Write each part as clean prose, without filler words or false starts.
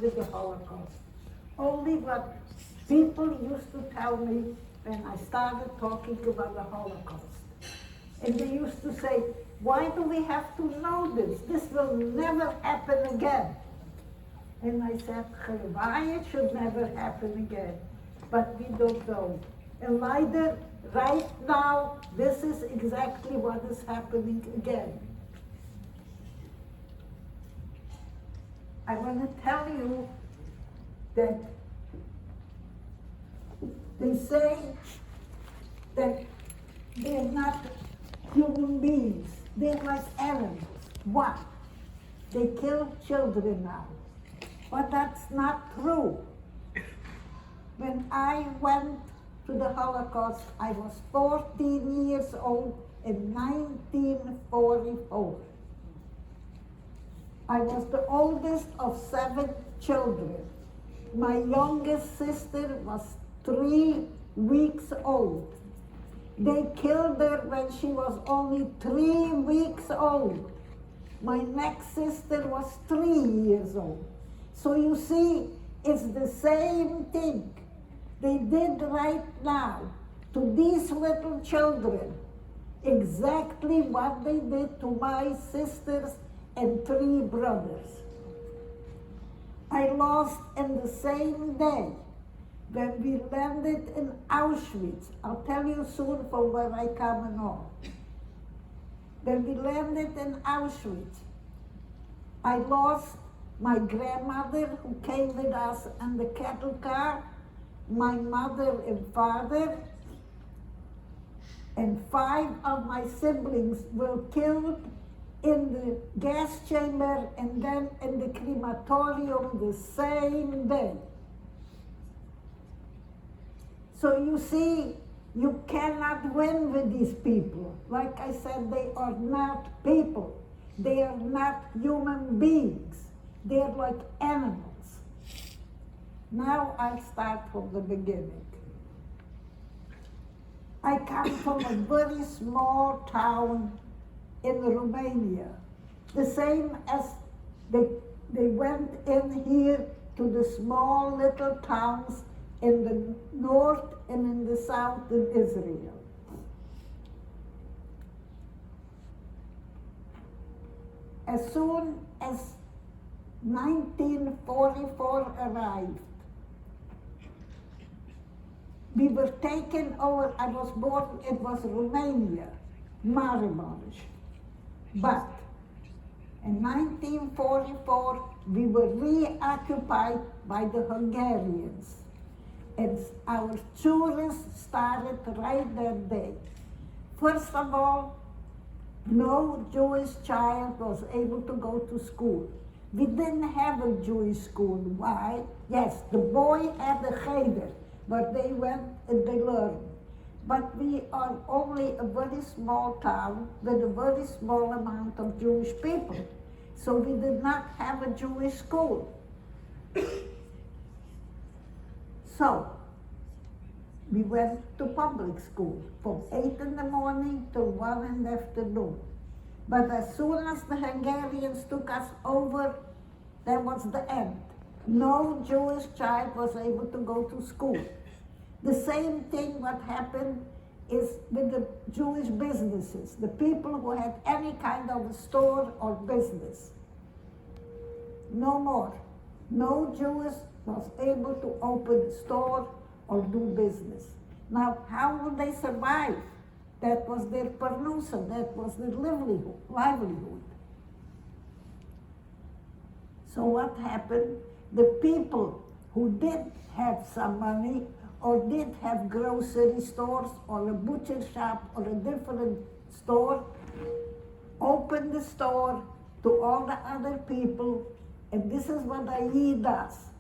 with the Holocaust. Only what people used to tell me when I started talking about the Holocaust. And they used to say, why do we have to know this? This will never happen again. And I said, why it should never happen again? But we don't know. And either right now, this is exactly what is happening again. I want to tell you that they say that they're not human beings, they're like animals. What? They kill children now. But that's not true. When I went to the Holocaust, I was 14 years old in 1944. I was the oldest of 7 children. My youngest sister was 3 weeks old. They killed her when she was only 3 weeks old. My next sister was 3 years old. So you see, it's the same thing they did right now to these little children, exactly what they did to my sisters and 3 brothers. I lost in the same day when we landed in Auschwitz. I'll tell you soon from where I come and all. When we landed in Auschwitz, I lost my grandmother who came with us in the cattle car, my mother and father, and 5 of my siblings were killed in the gas chamber and then in the crematorium the same day. So you see, you cannot win with these people. Like I said, they are not people. They are not human beings. They are like animals. Now I'll start from the beginning. I come from a very small town in Romania. The same as they went in here to the small little towns in the north and in the south in Israel. As soon as 1944 arrived, we were taken over. I was born, it was Romania, Maribor. But in 1944, we were reoccupied by the Hungarians. And our tourists started right that day. First of all, no Jewish child was able to go to school. We didn't have a Jewish school. Why? Yes, the boy had a cheder, but they went and they learned. But we are only a very small town with a very small amount of Jewish people. So we did not have a Jewish school. So we went to public school from 8 in the morning till 1 in the afternoon. But as soon as the Hungarians took us over, that was the end. No Jewish child was able to go to school. The same thing what happened is with the Jewish businesses, the people who had any kind of a store or business. No more. No Jewish was able to open a store or do business. Now, how would they survive? That was their parnusa, that was their livelihood. So what happened? The people who did have some money or did have grocery stores or a butcher shop or a different store, opened the store to all the other people, and this is what IE does.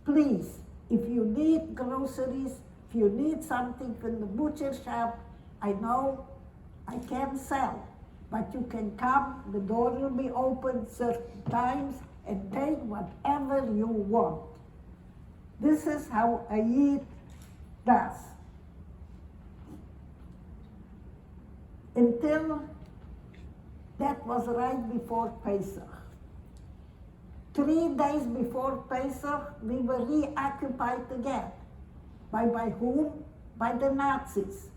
Please, if you need groceries, if you need something from the butcher shop, I know I can't sell, but you can come, the door will be open certain times, and take whatever you want. This is how IE does. Until that was right before Pesach. 3 days before Pesach, we were reoccupied again. By whom? By the Nazis.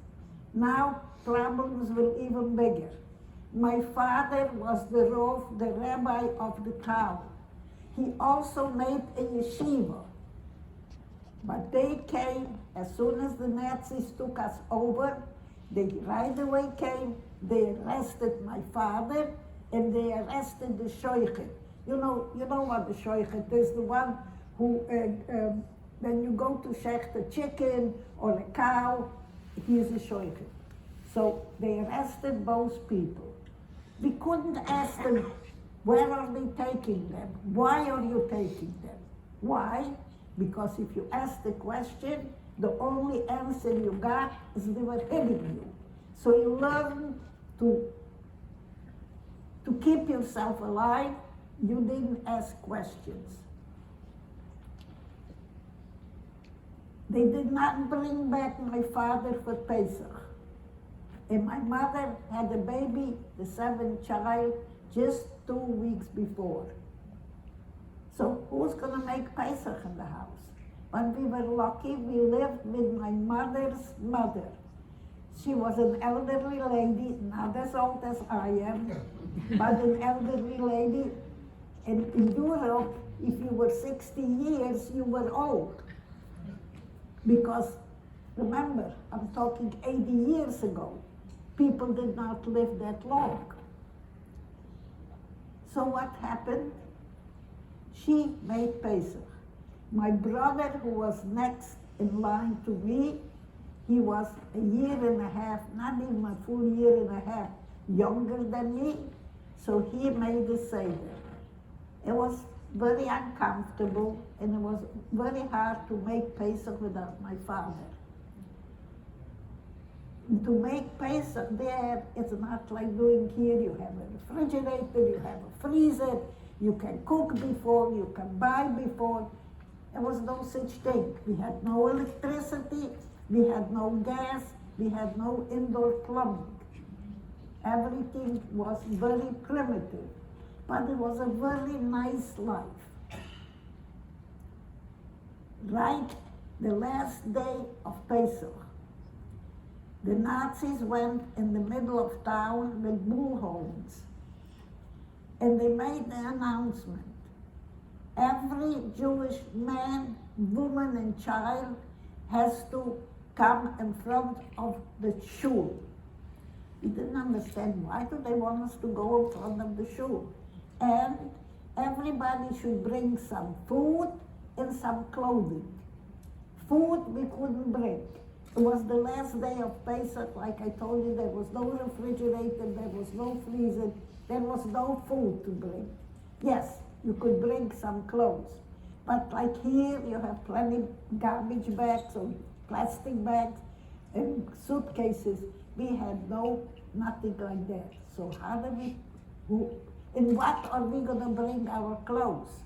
Now problems were even bigger. My father was the rabbi of the town. He also made a yeshiva. But they came, as soon as the Nazis took us over, they right away came, they arrested my father, and they arrested the shoichet. You know what the shoichet is, the one who, when you go to shecht a chicken or a cow, he is a shoichet. So they arrested both people. We couldn't ask them, where are they taking them? Why are you taking them? Why? Because if you ask the question, the only answer you got is they were hitting you. So you learn to keep yourself alive. You didn't ask questions. They did not bring back my father for Pesach. And my mother had a baby, the 7th child, just 2 weeks before. So who's gonna make Pesach in the house? When we were lucky, we lived with my mother's mother. She was an elderly lady, not as old as I am, but an elderly lady. And in Europe, if you were 60 years, you were old. Because remember, I'm talking 80 years ago. People did not live that long. So what happened? She made Pesach. My brother, who was next in line to me, he was a year and a half, not even a full year and a half, younger than me, so he made the Seder. It was very uncomfortable, and it was very hard to make Pesach without my father. To make Pesach there, it's not like doing here. You have a refrigerator, you have a freezer, you can cook before, you can buy before. There was no such thing. We had no electricity, we had no gas, we had no indoor plumbing. Everything was very primitive, but it was a very nice life. Right the last day of Pesach, the Nazis went in the middle of town with bullhorns, and they made the announcement. Every Jewish man, woman, and child has to come in front of the shul. We didn't understand why do they want us to go in front of the shul. And everybody should bring some food and some clothing. Food we couldn't bring. It was the last day of Pesach, like I told you, there was no refrigerator, there was no freezer, there was no food to bring. Yes, you could bring some clothes, but like here, you have plenty garbage bags or plastic bags and suitcases. We had nothing like that. So how do we, in what are we gonna bring our clothes?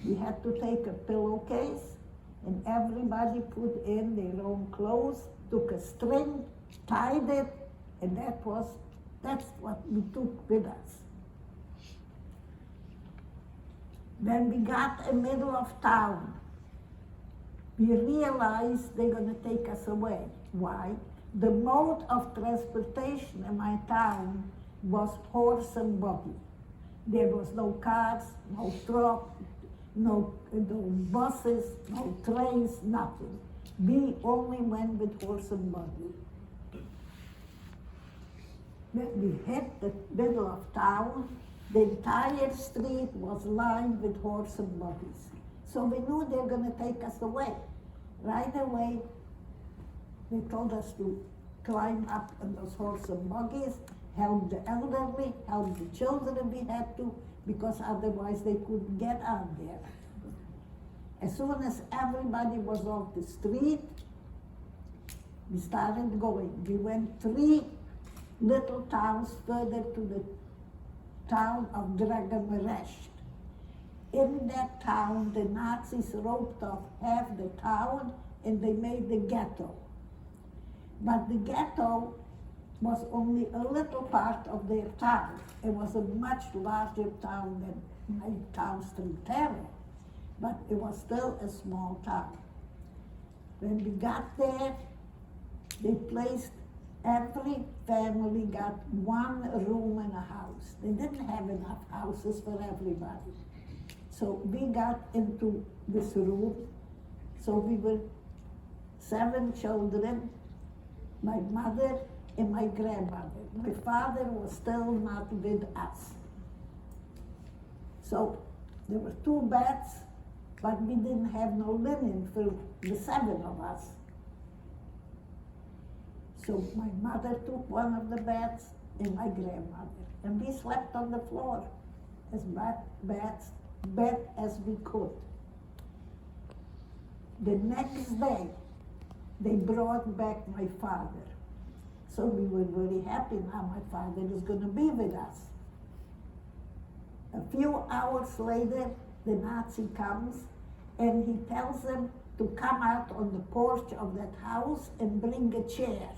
We had to take a pillowcase, and everybody put in their own clothes, took a string, tied it, and that's what we took with us. When we got in the middle of town, we realized they're gonna take us away. Why? The mode of transportation in my town was horse and buggy. There was no cars, no truck, no buses, no trains, nothing. We only went with horse and buggy. When we hit the middle of town, the entire street was lined with horse and buggies. So we knew they were gonna take us away. Right away, they told us to climb up on those horse and buggies, help the elderly, help the children if we had to, because otherwise they couldn't get out there. As soon as everybody was off the street, we started going. We went 3 little towns further to the town of Dragamerest. In that town, the Nazis roped off half the town and they made the ghetto. But the ghetto was only a little part of their town. It was a much larger town made towns through terror, but it was still a small town. When we got there, they placed, every family got one room in a house. They didn't have enough houses for everybody. So we got into this room. So we were 7 children, my mother and my grandmother. My father was still not with us. So there were 2 beds, but we didn't have no linen for the 7 of us. So my mother took one of the beds and my grandmother, and we slept on the floor as bed as we could. The next day, they brought back my father. So we were very happy now my father is going to be with us. A few hours later, the Nazi comes and he tells them to come out on the porch of that house and bring a chair.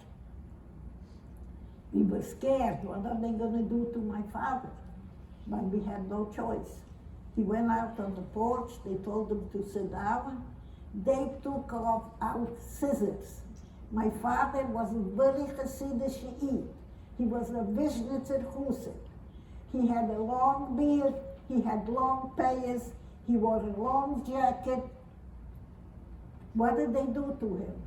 We were scared. What are they going to do to my father? But we had no choice. He went out on the porch. They told him to sit down. They took out scissors. My father was a very Hasidic Yid. He was a Vishnitzer Husid. He had a long beard. He had long payas. He wore a long jacket. What did they do to him?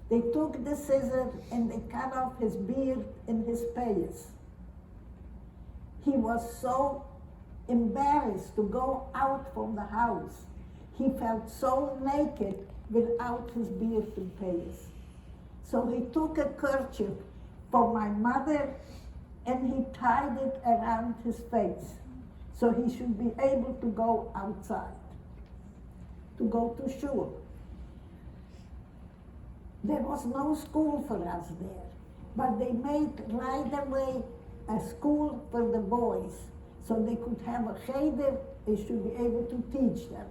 They took the scissors and they cut off his beard and his payas. He was so embarrassed to go out from the house. He felt so naked without his beard and payas. So he took a kerchief for my mother and he tied it around his face so he should be able to go outside, to go to shul. There was no school for us there, but they made right away a school for the boys so they could have a cheder, they should be able to teach them.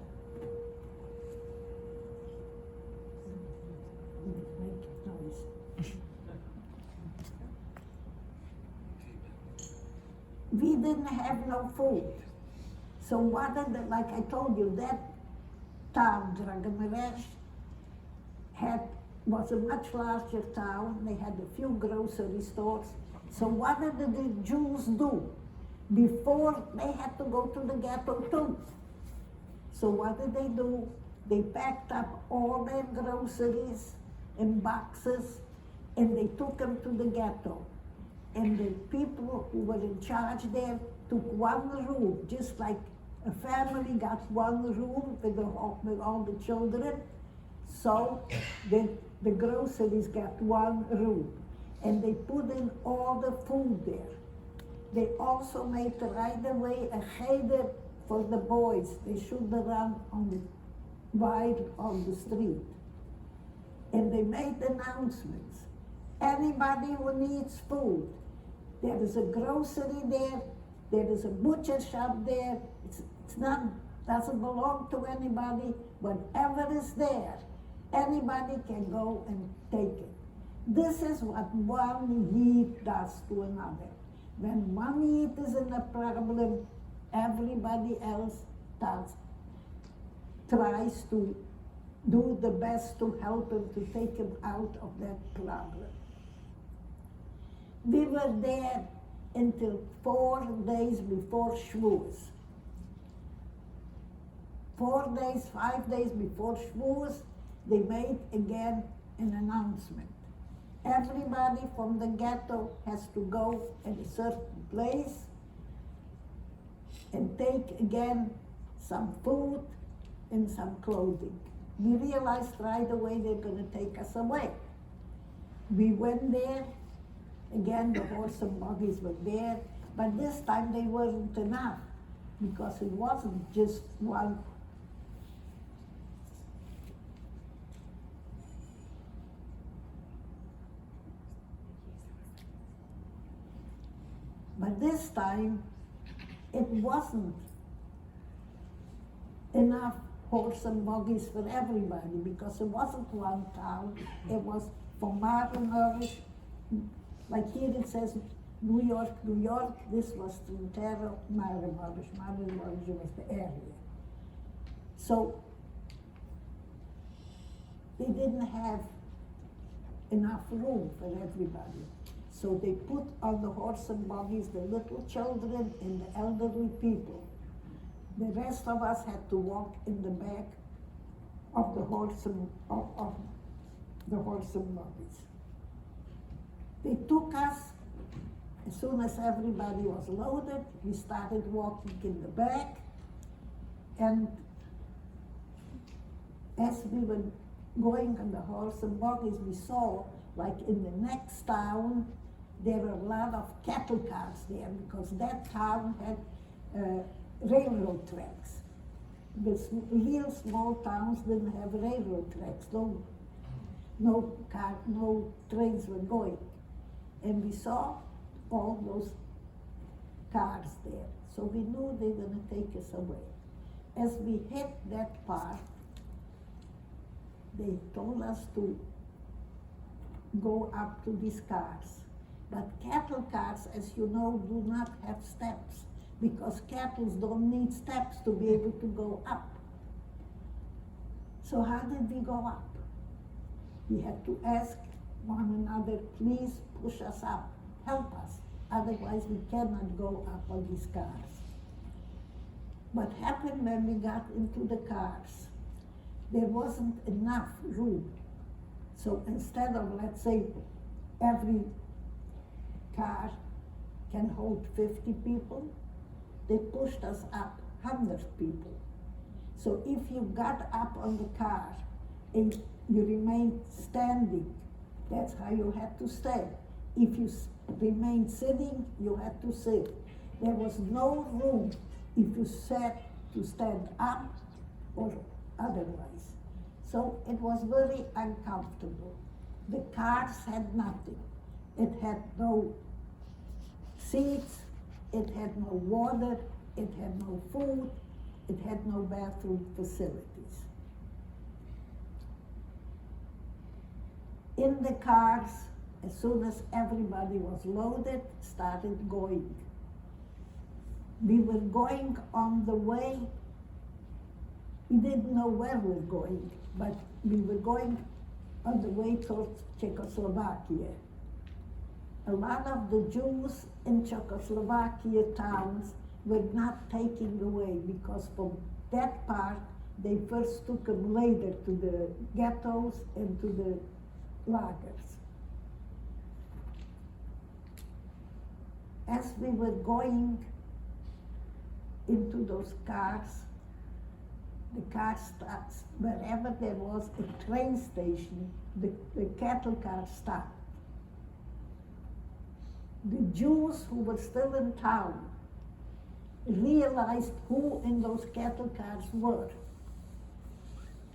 We didn't have no food. So what did the, like I told you, that town, Dragameresh, was a much larger town. They had a few grocery stores. So what did the Jews do? Before, they had to go to the ghetto too. So what did they do? They packed up all their groceries in boxes and they took them to the ghetto. And the people who were in charge there took one room, just like a family got one room with all the children. So the groceries got one room. And they put in all the food there. They also made right away a cheder for the boys. They shouldn't run on the wide on the street. And they made announcements. Anybody who needs food, there is a grocery there, there is a butcher shop there. It's not, doesn't belong to anybody. Whatever is there, anybody can go and take it. This is what one Yid does to another. When one Yid is in a problem, everybody else tries to do the best to help him, to take him out of that problem. We were there until 4 days before Shavuos. 4 days, 5 days before Shavuos, they made again an announcement. Everybody from the ghetto has to go at a certain place and take again some food and some clothing. We realized right away they're going to take us away. We went there. Again, the horse and buggies were there, but this time they weren't enough because it wasn't just one. But this time, it wasn't enough horse and buggies for everybody because it wasn't one town. It was for malnourished. Like here it says, New York, New York, this was Trentero, Maramoros. Maramoros was the area. So they didn't have enough room for everybody. So they put on the horse and buggies the little children and the elderly people. The rest of us had to walk in the back of the horse and buggies. They took us. As soon as everybody was loaded, we started walking in the back, and as we were going on the horse and buggies, we saw, like in the next town, there were a lot of cattle cars there, because that town had railroad tracks. The real small towns didn't have railroad tracks, no trains were going. And we saw all those cars there. So we knew they were going to take us away. As we hit that part, they told us to go up to these cars. But cattle cars, as you know, do not have steps, because cattle don't need steps to be able to go up. So how did we go up? We had to ask one another, please push us up. Help us, otherwise we cannot go up on these cars. What happened when we got into the cars? There wasn't enough room. So instead of, let's say, every car can hold 50 people, they pushed us up 100 people. So if you got up on the car and you remained standing, that's how you had to stay. If you remained sitting, you had to sit. There was no room if you sat to stand up or otherwise. So it was very uncomfortable. The cars had nothing. It had no seats, it had no water, it had no food, it had no bathroom facilities. In the cars, as soon as everybody was loaded, started going. We were going on the way. We didn't know where we were going, but we were going on the way towards Czechoslovakia. A lot of the Jews in Czechoslovakia towns were not taken away, because from that part, they first took them later to the ghettos and to the lagers. As we were going into those cars, the car stops. Wherever there was a train station, the cattle car stopped. The Jews who were still in town realized who in those cattle cars were.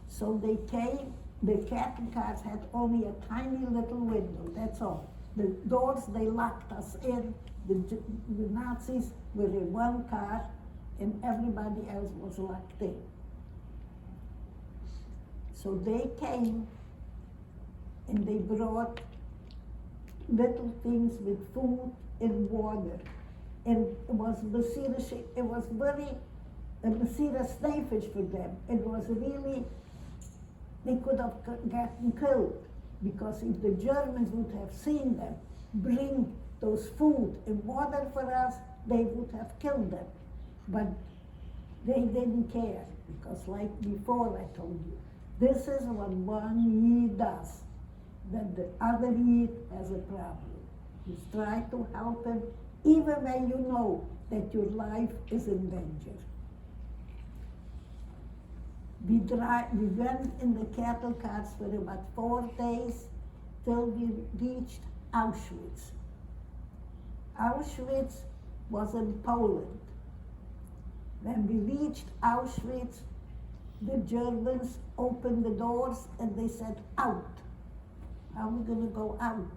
So they came. The cattle cars had only a tiny little window, that's all. The doors, they locked us in. The Nazis were in one car and everybody else was locked in. So they came and they brought little things with food and water. And it was very a Messiah's nefesh for them. It was really, they could have gotten killed, because if the Germans would have seen them bring those food and water for us, they would have killed them. But they didn't care, because like before I told you, this is what one Yid does, that the other Yid has a problem. You try to help him, even when you know that your life is in danger. We went in the cattle cars for about 4 days till we reached Auschwitz. Auschwitz was in Poland. When we reached Auschwitz, the Germans opened the doors and they said, out. How are we going to go out?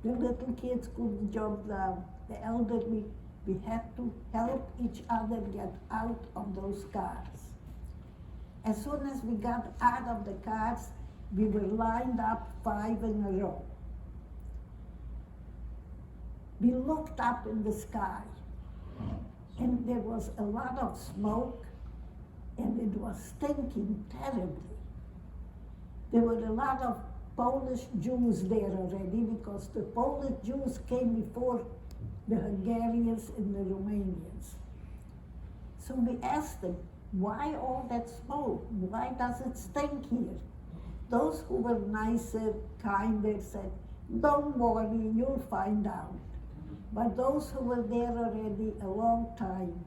The little kids couldn't jump down. The elderly, we had to help each other get out of those cars. As soon as we got out of the cars, we were lined up 5 in a row. we looked up in the sky, and there was a lot of smoke, and it was stinking terribly. There were a lot of Polish Jews there already, because the Polish Jews came before the Hungarians and the Romanians. So we asked them, why all that smoke? Why does it stink here? Those who were nicer, kinder, said, don't worry, you'll find out. But those who were there already a long time,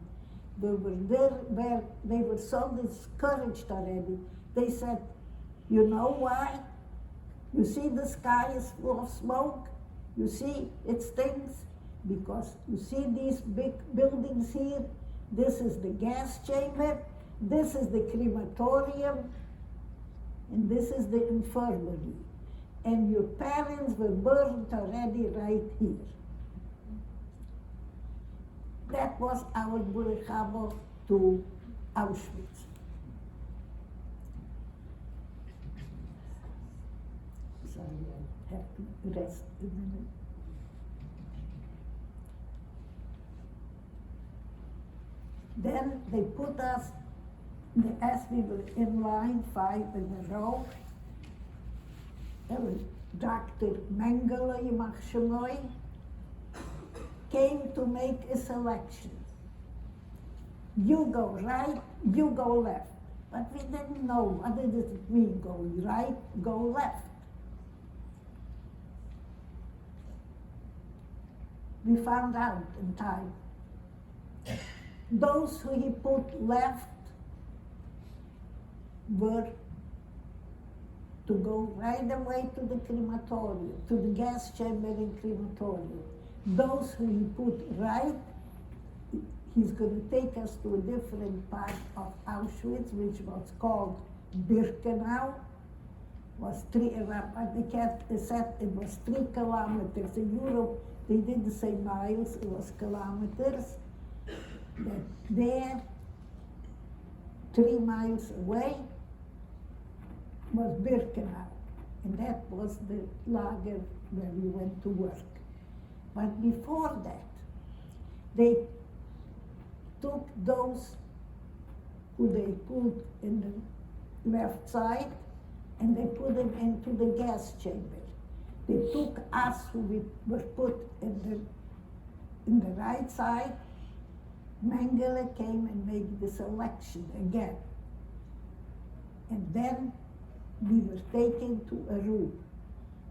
they were so discouraged already. They said, you know why? You see the sky is full of smoke? You see it stinks? Because you see these big buildings here? This is the gas chamber, this is the crematorium, and this is the infirmary. And your parents were burned already right here. That was our Burechabo to Auschwitz. Sorry, I have to rest a minute. Then they put us, as we were in line, 5 in a row. Dr. Mengele, Yimach came to make a selection. You go right, you go left. But we didn't know, what did it mean, go right, go left? We found out in time. Those who he put left were to go right away to the crematorium, to the gas chamber and crematorium. Those who he put right, he's going to take us to a different part of Auschwitz, which was called Birkenau. Was they said it was 3 kilometers. In Europe, they didn't say miles, it was kilometers. That there, 3 miles away, was Birkenau, and that was the lager where we went to work. But before that, they took those who they put in the left side, and they put them into the gas chamber. They took us who we were put in the right side. Mengele came and made the selection again. And then we were taken to a room.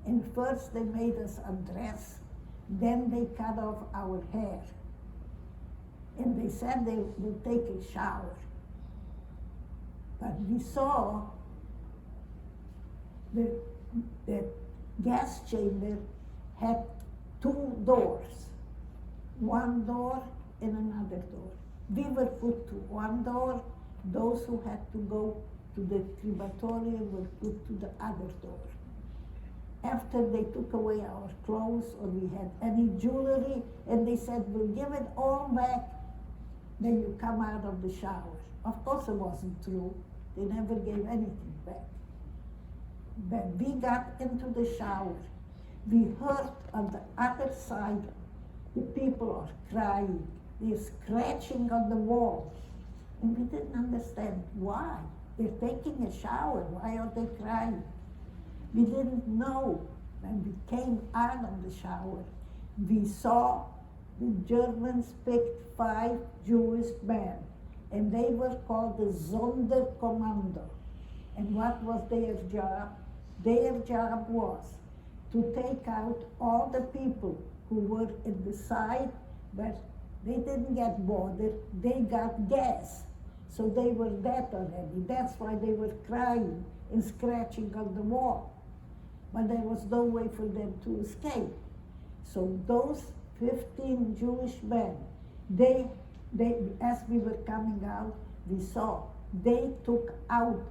And first they made us undress, then they cut off our hair. And they said they would take a shower. But we saw the gas chamber had 2 doors. One door and another door. We were put to one door. Those who had to go to the crematorium were put to the other door. After they took away our clothes or we had any jewelry, and they said, we'll give it all back, then you come out of the shower. Of course it wasn't true. They never gave anything back. But we got into the shower. We heard on the other side, the people are crying. They're scratching on the wall. And we didn't understand why. They're taking a shower. Why are they crying? We didn't know. When we came out of the shower, we saw the Germans picked 5 Jewish men, and they were called the Sonderkommando. And what was their job? Their job was to take out all the people who were in the side, but they didn't get water, they got gas. So they were dead already. That's why they were crying and scratching on the wall. But there was no way for them to escape. So those 15 Jewish men, they as we were coming out, we saw they took out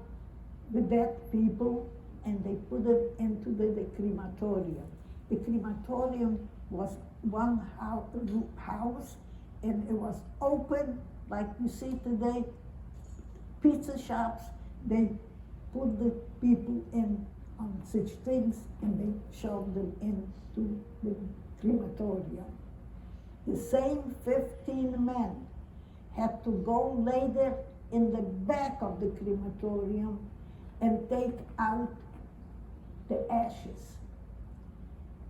the dead people and they put them into the crematorium. The crematorium was one house, and it was open like you see today. Pizza shops, they put the people in on such things and they shoved them into the crematorium. The same 15 men had to go later in the back of the crematorium and take out the ashes.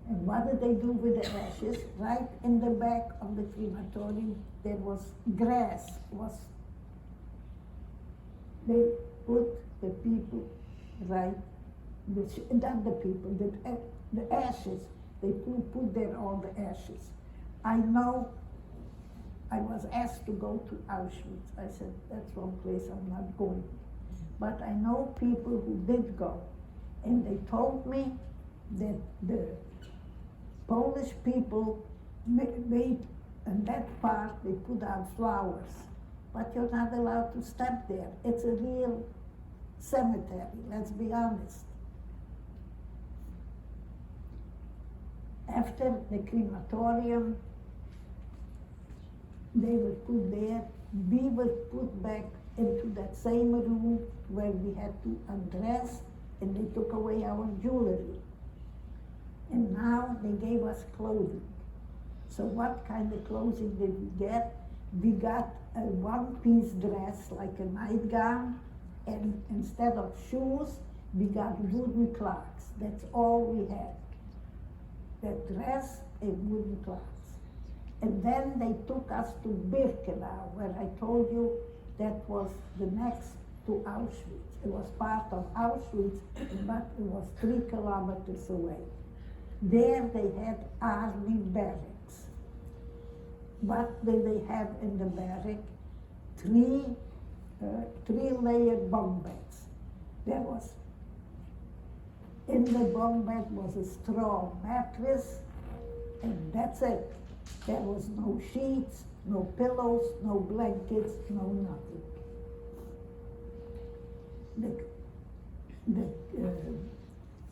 And what did they do with the ashes? Right in the back of the crematorium, there was grass. They put the people right, not the people, the ashes. They put there all the ashes. I know I was asked to go to Auschwitz. I said, that's one place I'm not going. But I know people who did go. And they told me that the Polish people made, in that part, they put out flowers. But you're not allowed to step there. It's a real cemetery, let's be honest. After the crematorium, they were put there. We were put back into that same room where we had to undress, and they took away our jewelry. And now they gave us clothing. So what kind of clothing did we get? We got a one-piece dress, like a nightgown, and instead of shoes, we got wooden clogs. That's all we had. That dress and wooden clogs. And then they took us to Birkenau, where I told you that was the next to Auschwitz. It was part of Auschwitz, but it was 3 kilometers away. There they had army barracks. What did they have in the barrack? Three-layer bunk beds. There was, in the bunk bed was a straw mattress, and that's it. There was no sheets, no pillows, no blankets, no nothing.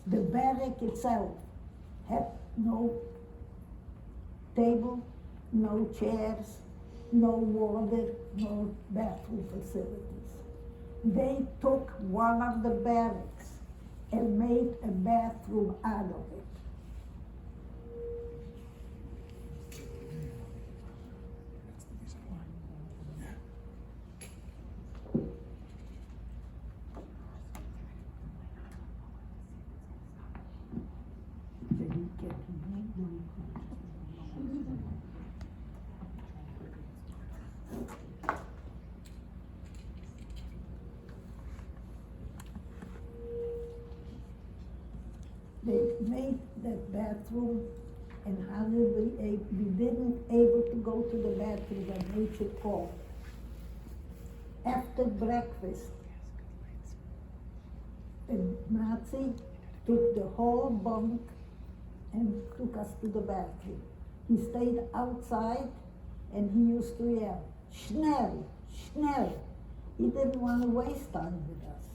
The barrack itself had no table, no chairs, no water, no bathroom facilities. They took one of the barracks and made a bathroom out of it. They made that bathroom, and how did we didn't able to go to the bathroom when nature called. After breakfast, a Nazi took the whole bunk and took us to the bathroom. He stayed outside and he used to yell, "Schnell, schnell." He didn't want to waste time with us.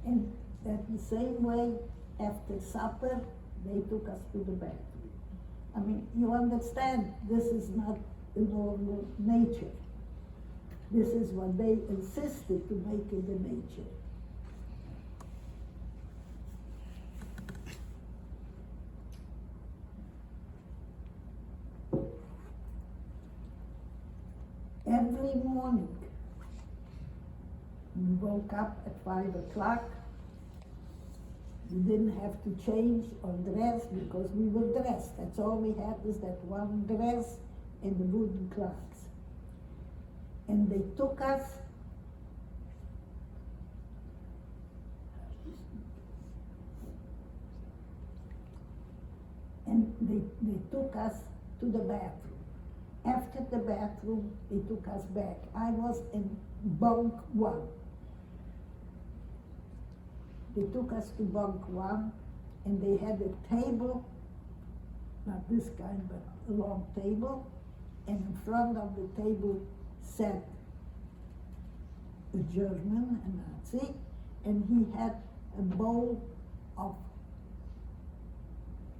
And that the same way, after supper, they took us to the bathroom. I mean, you understand, this is not the normal nature. This is what they insisted to make it the nature. Every morning, we woke up at 5 o'clock. We didn't have to change or dress because we were dressed. That's all we had was that one dress and the wooden clogs. And they took us to the bathroom. After the bathroom, they took us back. I was in bunk 1. They took us to bunk 1, and they had a table, not this kind, but a long table, and in front of the table sat a German, a Nazi, and he had a bowl of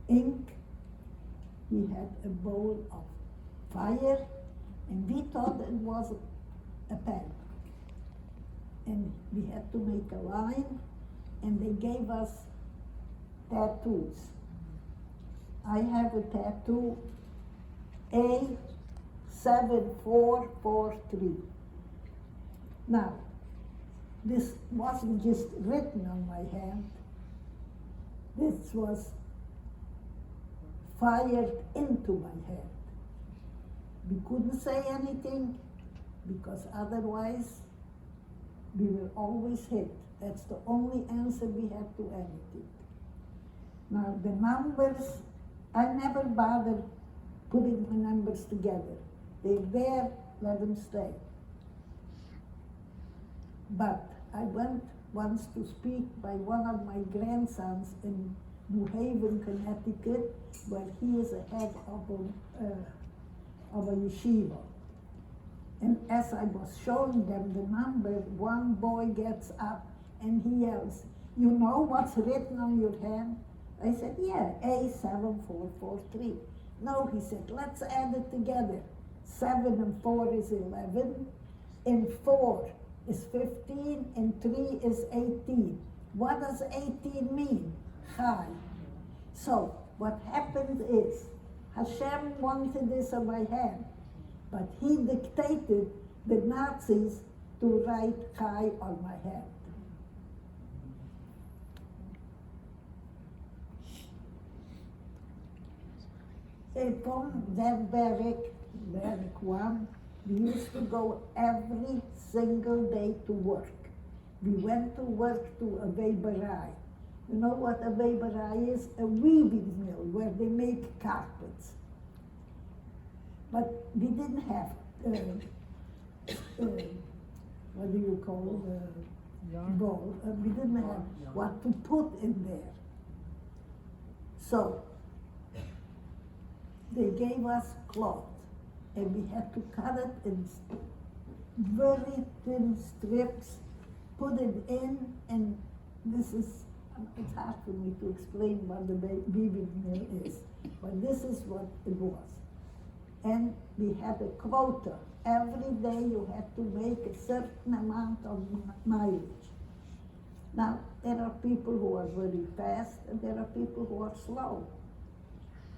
ink, he had a bowl of fire, and we thought it was a pen. And we had to make a line, and they gave us tattoos. I have a tattoo A7443. Now, this wasn't just written on my hand. This was fired into my hand. We couldn't say anything because otherwise we were always hit. That's the only answer we had to anything. Now the numbers, I never bothered putting the numbers together. They're there, let them stay. But I went once to speak by one of my grandsons in New Haven, Connecticut, where he is a head of a yeshiva. And as I was showing them the number, one boy gets up and he yells, "You know what's written on your hand?" I said, "Yeah, A7443. No, he said, "Let's add it together. 7 and 4 is 11, and 4 is 15, and 3 is 18. What does 18 mean? Chai." So what happened is, Hashem wanted this on my hand, but he dictated the Nazis to write Chai on my hand. From that barrack 1, we used to go every single day to work. We went to work to a Weberei. You know what a Weberei is? A weaving mill where they make carpets. But we didn't have, what do you call bowl? We didn't have what to put in there. So they gave us cloth, and we had to cut it in very thin strips, put it in, and this is, it's hard for me to explain what the weaving mill is, but this is what it was. And we had a quota. Every day you had to make a certain amount of mileage. Now, there are people who are very fast, and there are people who are slow.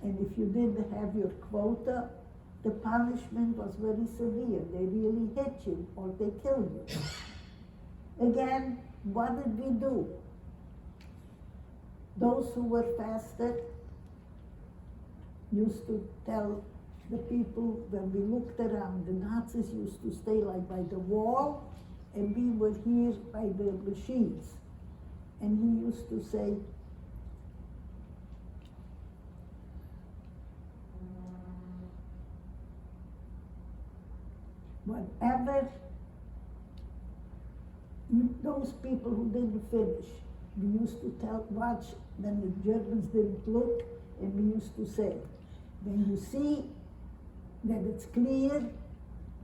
And if you didn't have your quota, the punishment was very severe. They really hit you or they killed you. Again, what did we do? Those who were faster used to tell the people, when we looked around, the Nazis used to stay like by the wall, and we were here by the machines. And he used to say, whatever those people who didn't finish, we used to watch when the Germans didn't look, and we used to say, when you see that it's clear,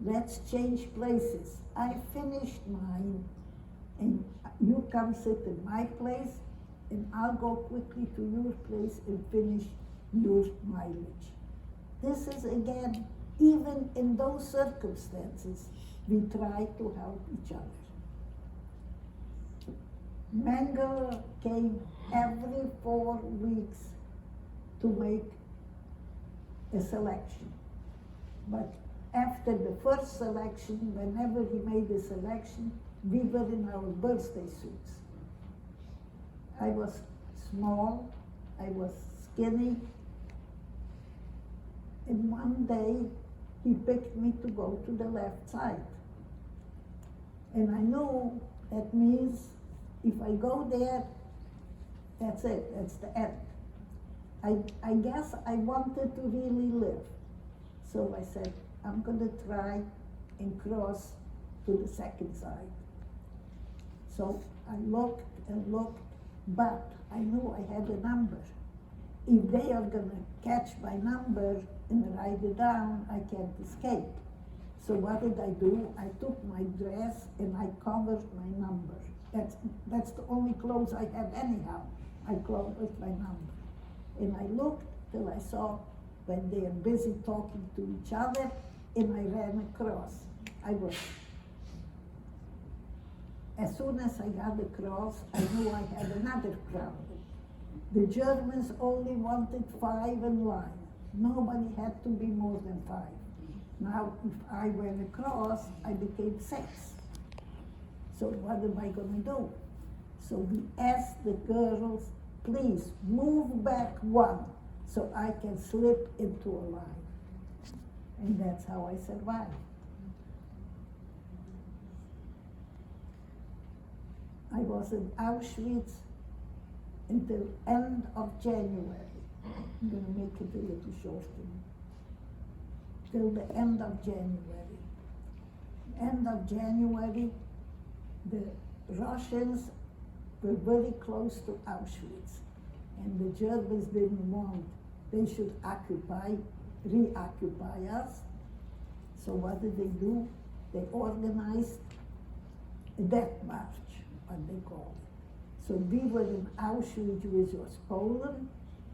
let's change places. I finished mine, and you come sit in my place, and I'll go quickly to your place and finish your mileage. This is, again, even in those circumstances, we try to help each other. Mengele came every 4 weeks to make a selection. But after the first selection, whenever he made a selection, we were in our birthday suits. I was small, I was skinny, and one day he picked me to go to the left side. And I knew that means if I go there, that's it, that's the end. I guess I wanted to really live. So I said, I'm gonna try and cross to the second side. So I looked and looked, but I knew I had a number. If they are gonna catch my number and write it down, I can't escape. So what did I do? I took my dress and I covered my number. That's the only clothes I had anyhow. I covered my number. And I looked till I saw when they are busy talking to each other, and I ran across. As soon as I got across, I knew I had another crowd. The Germans only wanted 5 in line. Nobody had to be more than 5. Now, if I went across, I became 6. So what am I going to do? So we asked the girls, please move back 1 so I can slip into a line. And that's how I survived. I was in Auschwitz until end of January. I'm going to make it a little shorter. Till the end of January. End of January, the Russians were very close to Auschwitz, and the Germans didn't want they should reoccupy us. So what did they do? They organized a death march, what they call it. So we were in Auschwitz, which was Poland,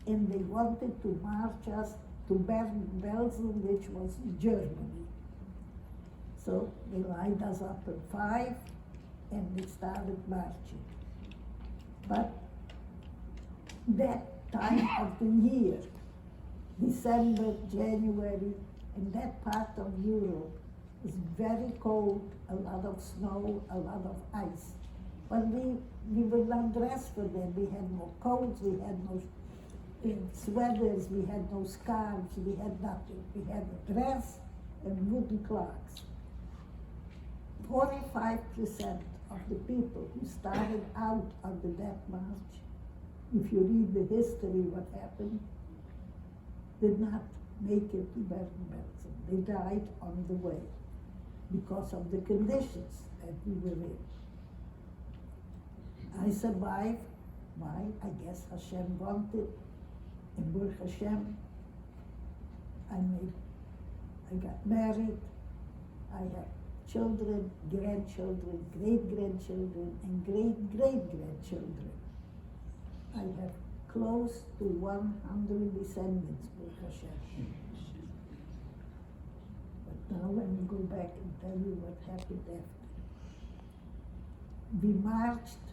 and they wanted to march us to Bergen-Belsen, which was Germany. So they lined us up at 5, and we started marching. But that time of the year, December, January, in that part of Europe, is very cold, a lot of snow, a lot of ice. But we were not dressed for that. We had no coats, we had no sweaters, we had no scarves, we had nothing. We had a dress and wooden clocks. 45% of the people who started out on the death march, if you read the history what happened, did not make it to Bergen-Belsen. They died on the way because of the conditions that we were in. I survived. Why? I guess Hashem wanted. And Baruch Hashem, I got married. I had children, grandchildren, great-grandchildren, and great-great-grandchildren. I have close to 100 descendants, Baruch Hashem. But now let me go back and tell you what happened after. We marched,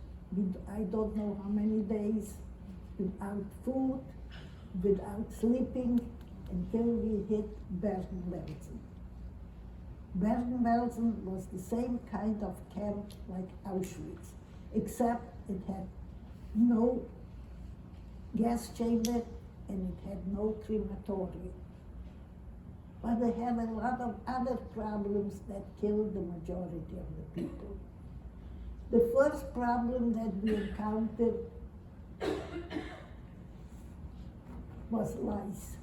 I don't know how many days, without food, without sleeping, until we hit Bergen-Belsen. Bergen-Belsen was the same kind of camp like Auschwitz, except it had no gas chamber and it had no crematorium. But they had a lot of other problems that killed the majority of the people. The first problem that we encountered was lice.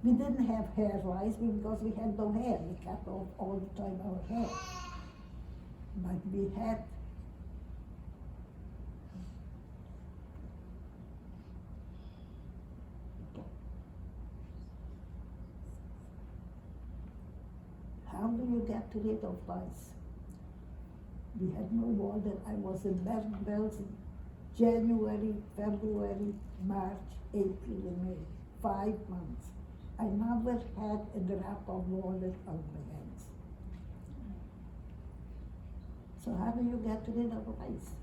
We didn't have hair lice because we had no hair. We cut off all the time our hair. But we had how do you get rid of lice? We had no water. I was in Bergen-Belsen January, February, March, April, and May. 5 months. I never had a drop of water on my hands. So how do you get rid of lice?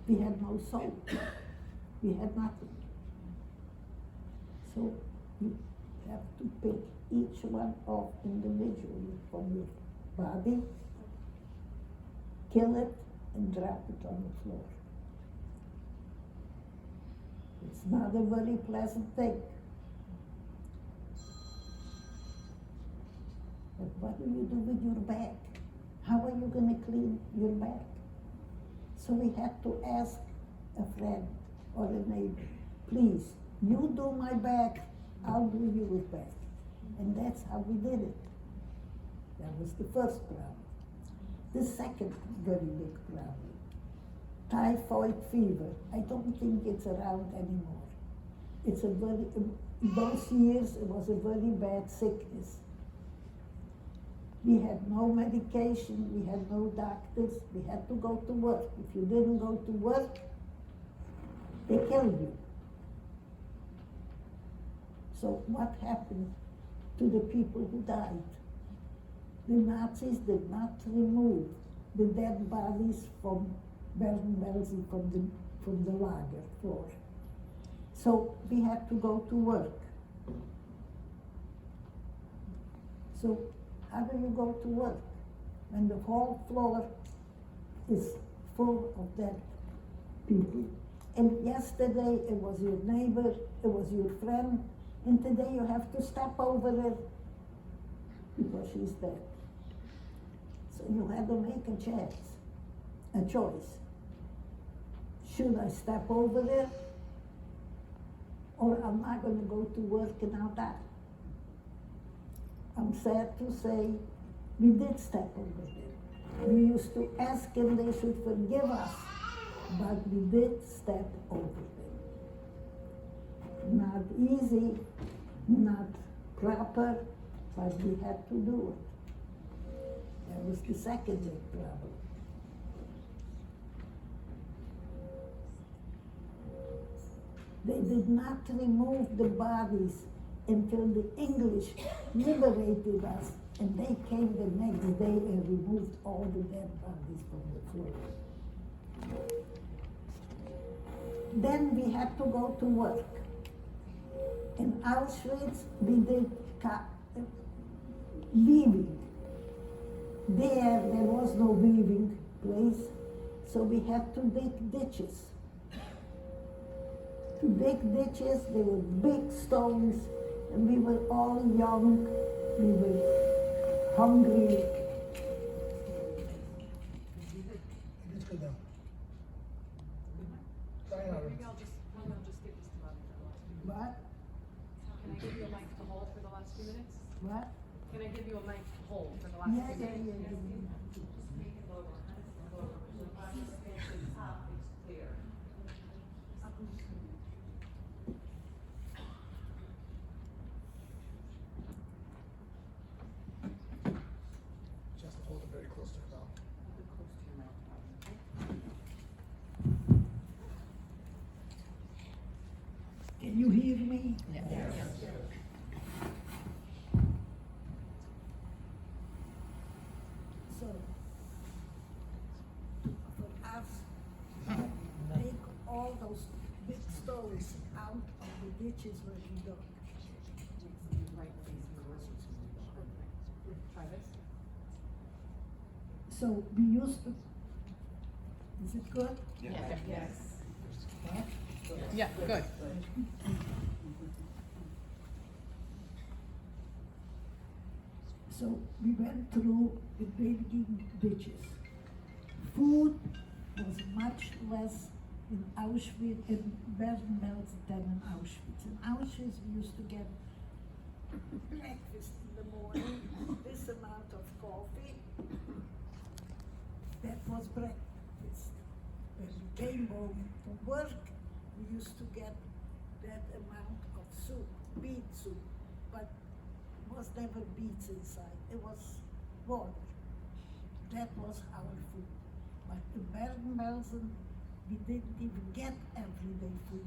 We had no soap. We had nothing. So you have to pick each one off individually from your body, kill it, and drop it on the floor. It's not a very pleasant thing. But what do you do with your back? How are you going to clean your back? So we had to ask a friend or a neighbor, please, you do my back, I'll do your back. And that's how we did it. That was the first problem. The second very big problem, typhoid fever. I don't think it's around anymore. It's a very, in those years it was a very bad sickness. We had no medication, we had no doctors, we had to go to work. If you didn't go to work, they killed you. So what happened to the people who died? The Nazis did not remove the dead bodies from Bergen-Belsen, from the lager floor. So we had to go to work. So how do you go to work when the whole floor is full of dead people? And yesterday it was your neighbor, it was your friend, and today you have to step over it because she's dead. So you had to make a choice. Should I step over there? Or am I going to go to work and now die? I'm sad to say we did step over there. We used to ask them they should forgive us, but we did step over them. Not easy, not proper, but we had to do it. That was the second big problem. They did not remove the bodies until the English liberated us, and they came the next day and removed all the dead bodies from the floor. Then we had to go to work. In Auschwitz, we did weaving. There was no weaving place, so we had to dig ditches. To dig ditches, they were big stones, and we were all young, we were hungry. Maybe I'll just give this to Bobby for the last few minutes. What? Can I give you a mic to hold for the last few minutes? What? Can I give you a mic to hold for the last Yeah, few yeah, minutes? yeah. Just hold it very close to your mouth. Can you hear me? Yes. So, for us, take all those big stones out of the ditches where we dug. Try this. So we used to, is it good? Yes. Huh? Yeah, good. So we went through the digging ditches. Food was much less in Auschwitz, in Bergen-Belsen than in Auschwitz. In Auschwitz, we used to get breakfast in the morning, this amount of coffee. That was breakfast. When we came home from work, we used to get that amount of soup, beet soup, but it was never beets inside, it was water. That was our food. But in Bergen-Belsen, we didn't even get everyday food.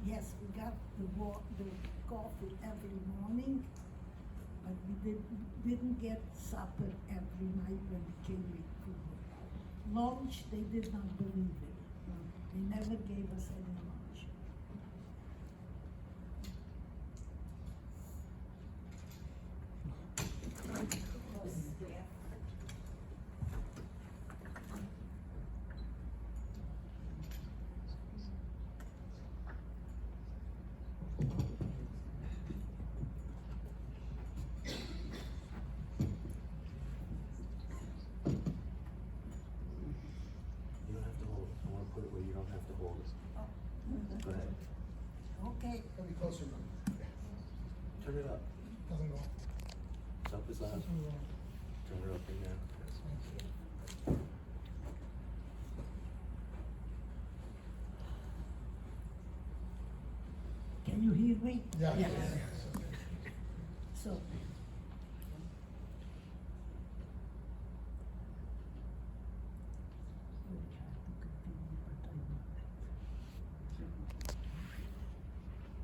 Yes, we got the coffee every morning, but we didn't get supper every night when we came with food. Lunch, they did not believe it. They never gave us any lunch. You don't have to hold it. I want to put it where you don't have to hold it. Go ahead. Okay, Can be closer, man. Turn it up. Doesn't go. It's up as loud. Doesn't go. Turn it up and down. can you hear me? Yeah. Yes. So.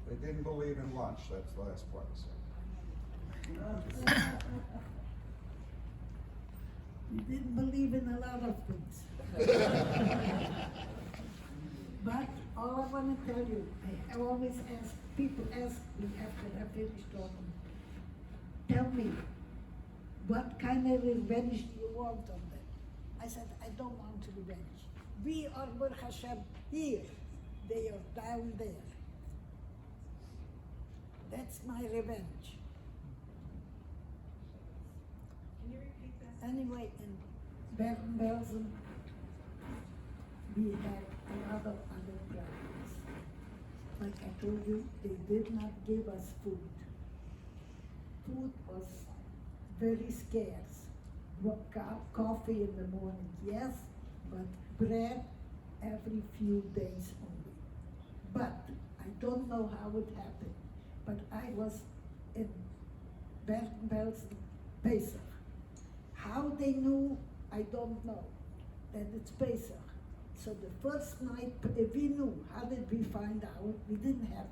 They didn't believe in lunch, that's the last part. We didn't believe in a lot of things. But all I want to tell you, I always ask, people ask me after I finish talking, tell me, what kind of revenge do you want on them? I said, I don't want revenge. We are Baruch Hashem here. They are down there. That's my revenge. Can you repeat that? Anyway, in Bergen-Belsen, we had a lot of other problems. Like I told you, they did not give us food. Food was very scarce. Coffee in the morning, yes, but bread every few days only. But I don't know how it happened, but I was in Bergen-Belsen, Pesach. How they knew, I don't know, that it's Pesach. So the first night, we knew. How did we find out? We didn't have,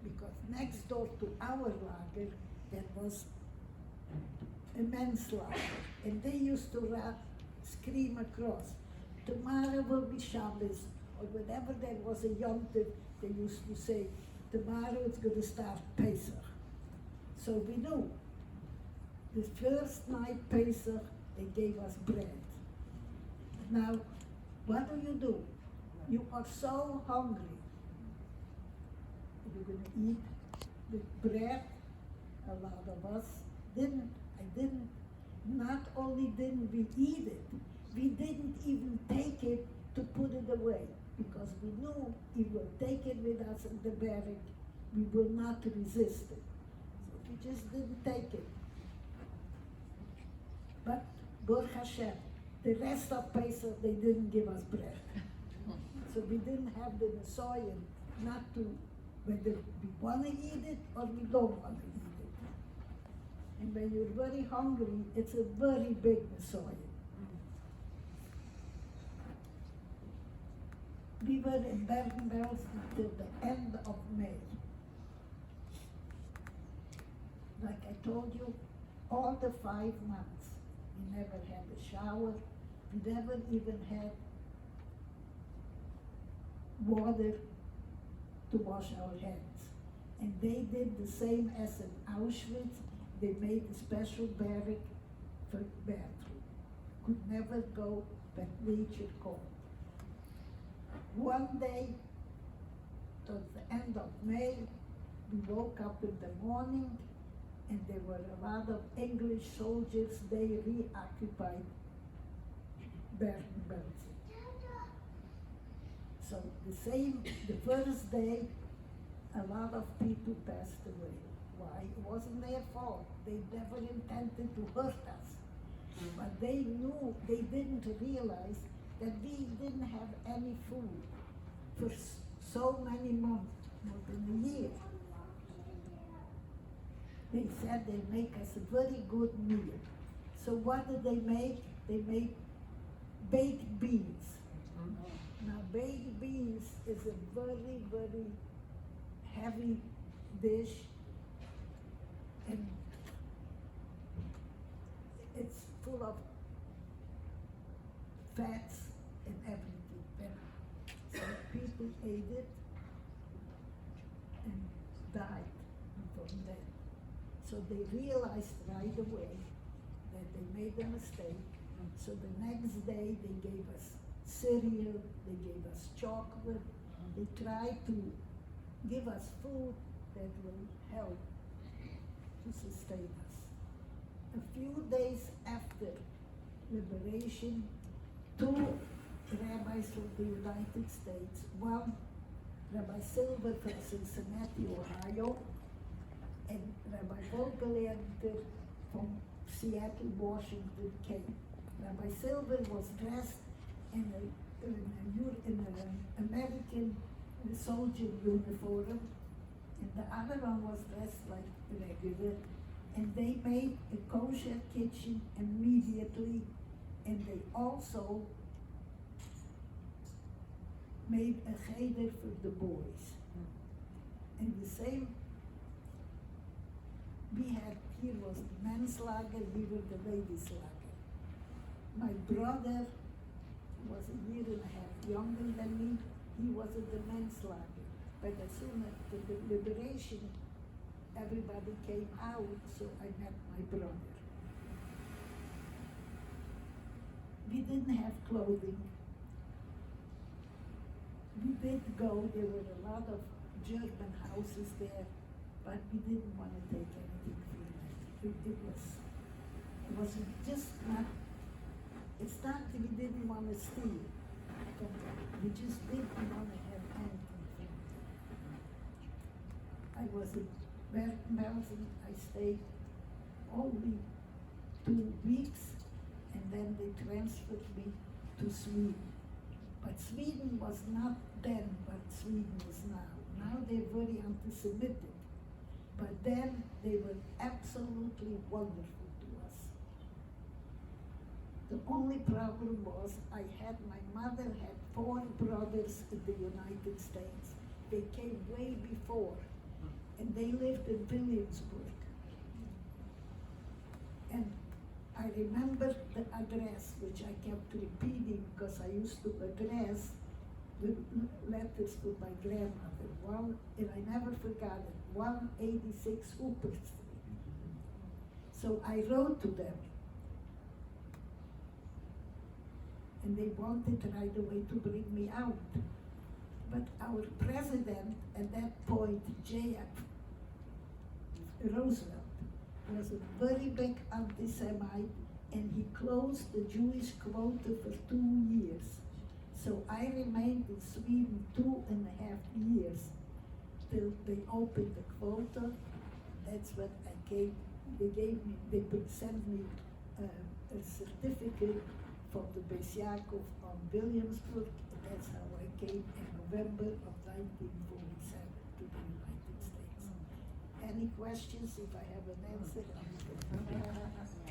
because next door to our lager, there was a men's lager, and they used to scream across, tomorrow will be Shabbos, or whenever there was a Yom Tov, they used to say, tomorrow it's going to start Pesach. So we knew. The first night Pesach, they gave us bread. Now, what do? You are so hungry. You're going to eat the bread. A lot of us not only didn't we eat it, we didn't even take it to put it away, because we knew if we'll take it with us in the barrack, we will not resist it. So we just didn't take it. But Baruch Hashem, the rest of Pesach, they didn't give us bread. So we didn't have the Messiah not to, whether we want to eat it or we don't want to eat it. And when you're very hungry, it's a very big Messiah. We were in Bergen-Belsen till the end of May. Like I told you, all the 5 months, we never had a shower, we never even had water to wash our hands. And they did the same as in Auschwitz. They made a special barrack for bathroom. Could never go but nature called. One day, towards the end of May, we woke up in the morning and there were a lot of English soldiers. They reoccupied Bergen-Belsen. So the first day, a lot of people passed away. Why? It wasn't their fault. They never intended to hurt us. But they knew, they didn't realize that we didn't have any food for so many months, more than a year. They said they make us a very good meal. So what did they make? They made baked beans. Now baked beans is a very, very heavy dish, and it's full of fats and everything. So people ate it and died from that. So they realized right away that they made a mistake. So the next day they gave us cereal, they gave us chocolate, they tried to give us food that will help to sustain us. A few days after liberation, 2 rabbis from the United States, one, Rabbi Silver from Cincinnati, Ohio, and Rabbi Volkelander from Seattle, Washington, came. Rabbi Silver was dressed in an American soldier uniform, and the other one was dressed like regular, and they made a kosher kitchen immediately, and they also made a cheder for the boys. And the same, we had, here was the men's lager, we were the ladies' lager. My brother was a year and a half younger than me, he was in the men's lager. But as soon as the liberation, everybody came out, so I met my brother. we didn't have clothing. We did go, there were a lot of German houses there, but we didn't want to take anything from it. It was just not, it's not that we didn't want to steal from them. We just didn't want to have anything from it. I was in Belgium, I stayed only 2 weeks, and then they transferred me to Sweden. But Sweden was not then what Sweden is now. Now they're very anti-Semitic. But then they were absolutely wonderful to us. The only problem was my mother had 4 brothers in the United States. They came way before, and they lived in Williamsburg. And I remember the address, which I kept repeating because I used to address with letters to my grandmother. And I never forgot it, 186 Hooper Street. So I wrote to them. And they wanted right away to bring me out. But our president at that point, Roosevelt, was a very big anti-Semite, and he closed the Jewish quota for 2 years. So I remained in Sweden 2.5 years till they opened the quota. That's what I came. They sent me a certificate from the Beis Yaakov on Williamsburg, and that's how I came in November of 1947 to the United States. Any questions? If I have an answer, I can.